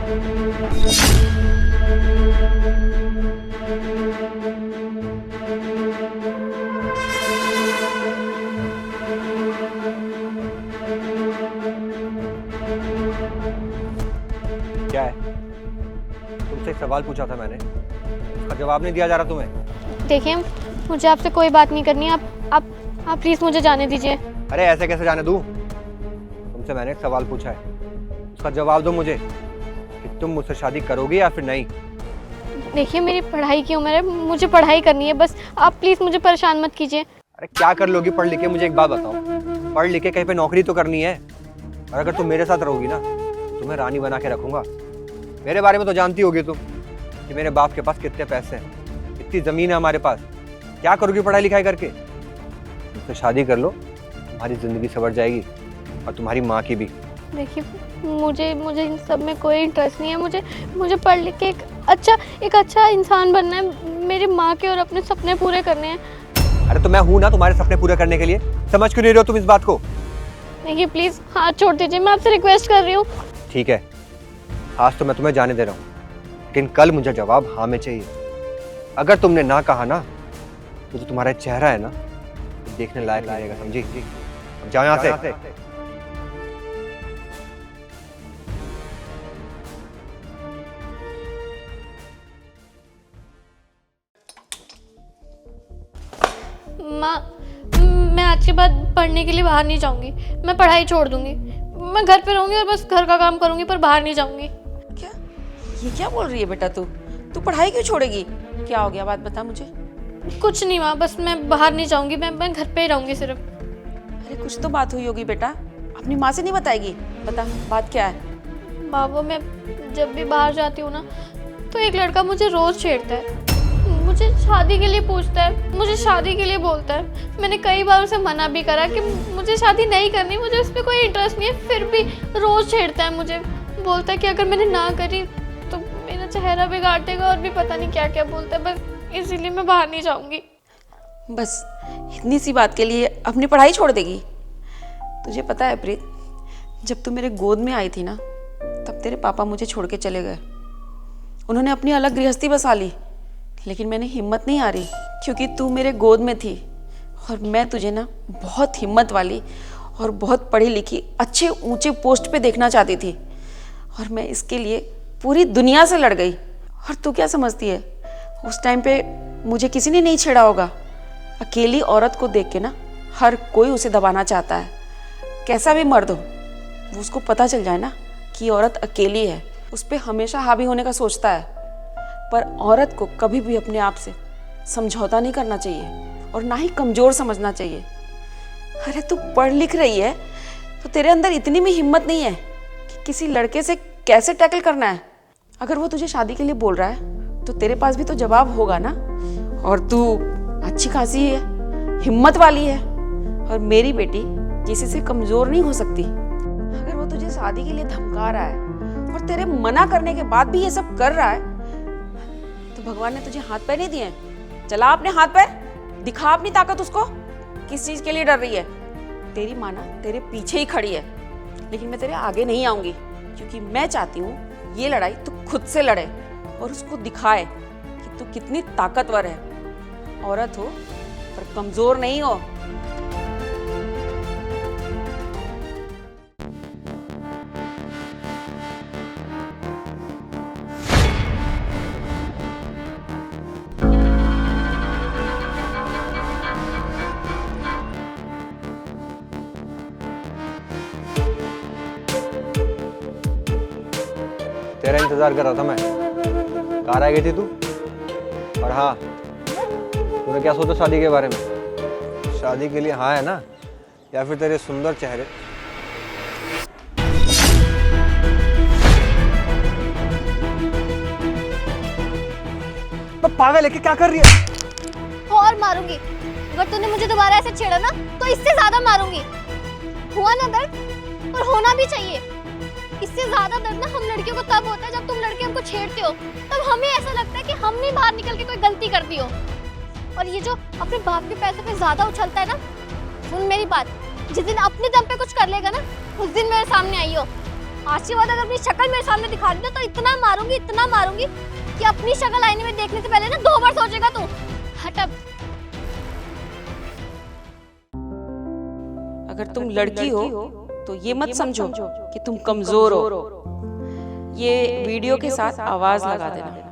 क्या है? तुमसे एक सवाल पूछा था मैंने, उसका जवाब नहीं दिया जा रहा तुम्हें। देखिए, मुझे आपसे कोई बात नहीं करनी है। आप प्लीज मुझे जाने दीजिए। अरे ऐसे कैसे जाने दूं? तुमसे मैंने एक सवाल पूछा है, उसका जवाब दो मुझे कि तुम मुझसे शादी करोगी या फिर नहीं। देखिए, मेरी पढ़ाई की उम्र है, मुझे पढ़ाई करनी है, बस आप प्लीज मुझे परेशान मत कीजिए। अरे क्या कर लोगी पढ़ लिख के? मुझे एक बात बताओ, पढ़ लिख के कहीं पे नौकरी तो करनी है, और अगर तुम मेरे साथ रहोगी ना, तुम्हें रानी बना के रखूंगा। मेरे बारे में तो जानती होगी तुम कि मेरे बाप के पास कितने पैसे हैं, कितनी जमीन है हमारे पास। क्या करोगी पढ़ाई लिखाई करके? मुझसे शादी कर लो, तुम्हारी जिंदगी संवर जाएगी और तुम्हारी माँ की भी। देखिए, मुझे इन सब में कोई इंटरेस्ट नहीं है। मुझे पढ़ लिख के एक अच्छा इंसान बनना है, मेरी माँ के और अपने सपने पूरे करने हैं। अरे तो मैं हूं ना तुम्हारे सपने पूरे करने के लिए, समझ क्यों नहीं रहे हो तुम इस बात को? देखिए प्लीज हाथ छोड़ दीजिए, मैं आपसे रिक्वेस्ट कर रही हूँ। ठीक है, आज तो मैं तुम्हें जाने दे रहा हूँ, लेकिन कल मुझे जवाब हाँ में चाहिए। अगर तुमने ना कहा ना, तो जो तुम्हारा चेहरा है ना, तो देखने लायक रहेगा, समझी? अब जाओ यहाँ से। माँ, मैं आज के बाद पढ़ने के लिए बाहर नहीं जाऊंगी। मैं पढ़ाई छोड़ दूंगी। मैं घर पे रहूंगी और बस घर का काम करूंगी, पर बाहर नहीं जाऊंगी। क्या? ये क्या बोल रही है बेटा? तू पढ़ाई क्यों छोड़ेगी? क्या हो गया, बात बता मुझे। कुछ नहीं माँ, बस मैं बाहर नहीं जाऊंगी। मैं घर पे ही रहूंगी सिर्फ। अरे कुछ तो बात हुई होगी बेटा, अपनी माँ से नहीं बताएगी? बता, बात क्या है? बाबा, मैं जब भी बाहर जाती हूँ ना, तो एक लड़का मुझे रोज छेड़ता है, मुझे शादी के लिए पूछता है, मुझे शादी के लिए बोलता है। मैंने कई बार उसे मना भी करा कि मुझे शादी नहीं करनी, मुझे उस पर कोई इंटरेस्ट नहीं है, फिर भी रोज छेड़ता है मुझे। बोलता है कि अगर मैंने ना करी तो मेरा चेहरा बिगाड़ देगा, और भी पता नहीं क्या क्या बोलता है। बस इसीलिए मैं बाहर नहीं जाऊंगी। बस इतनी सी बात के लिए अपनी पढ़ाई छोड़ देगी? तुझे पता है प्रीत, जब तू मेरे गोद में आई थी ना, तब तेरे पापा मुझे छोड़ के चले गए। उन्होंने अपनी अलग गृहस्थी बसा ली, लेकिन मैंने हिम्मत नहीं आ रही, क्योंकि तू मेरे गोद में थी, और मैं तुझे ना बहुत हिम्मत वाली और बहुत पढ़ी लिखी, अच्छे ऊंचे पोस्ट पे देखना चाहती थी, और मैं इसके लिए पूरी दुनिया से लड़ गई। और तू क्या समझती है, उस टाइम पे मुझे किसी ने नहीं छेड़ा होगा? अकेली औरत को देख के ना हर कोई उसे दबाना चाहता है, कैसा भी मर्द हो। वो उसको पता चल जाए ना कि औरत अकेली है, उस पर हमेशा हावी होने का सोचता है। पर औरत को कभी भी अपने आप से समझौता नहीं करना चाहिए, और ना ही कमज़ोर समझना चाहिए। अरे तू पढ़ लिख रही है, तो तेरे अंदर इतनी भी हिम्मत नहीं है कि किसी लड़के से कैसे टैकल करना है। अगर वो तुझे शादी के लिए बोल रहा है, तो तेरे पास भी तो जवाब होगा ना। और तू अच्छी खासी है, हिम्मत वाली है, और मेरी बेटी किसी से कमज़ोर नहीं हो सकती। अगर वो तुझे शादी के लिए धमका रहा है, और तेरे मना करने के बाद भी ये सब कर रहा है, तो भगवान ने तुझे हाथ पैर नहीं दिए? चला अपने हाथ पैर, दिखा अपनी ताकत उसको। किस चीज के लिए डर रही है? तेरी माँ ना तेरे पीछे ही खड़ी है, लेकिन मैं तेरे आगे नहीं आऊंगी, क्योंकि मैं चाहती हूँ ये लड़ाई तू खुद से लड़े, और उसको दिखाए कि तू कितनी ताकतवर है। औरत हो पर कमजोर नहीं हो। तेरा इंतजार कर रहा था मैं। कहाँ रह गई थी तू? और हाँ, तूने क्या सोचा शादी के बारे में? शादी के लिए हाँ है ना, या फिर तेरे सुंदर चेहरे? तो पागल है कि क्या कर रही है? और मारूंगी, अगर तूने मुझे दोबारा ऐसे छेड़ा ना, तो इससे ज्यादा मारूंगी। हुआ ना दर्द? और होना भी चाहिए। इससे ज्यादा दर्द ना हम लड़कियों को तब होता है जब तुम लड़के हमको छेड़ते हो, तब हमें ऐसा लगता है कि हमने बाहर निकल के कोई गलती कर दी हो। और ये जो अपने बाप के पैसों पे ज्यादा उछलता है ना, सुन मेरी बात, जिस दिन अपने दम पे कुछ कर लेगा ना, उस दिन मेरे सामने आई हो। आज के बाद अगर अपनी शक्ल मेरे सामने दिखा दी ना तो इतना मारूंगी कि अपनी शक्ल आईने में देखने से पहले ना 2 बार सोचेगा तू। हट अब। अगर तुम लड़की हो तो ये मत समझो कि तुम कमजोर हो। ये वीडियो के साथ आवाज लगा देना।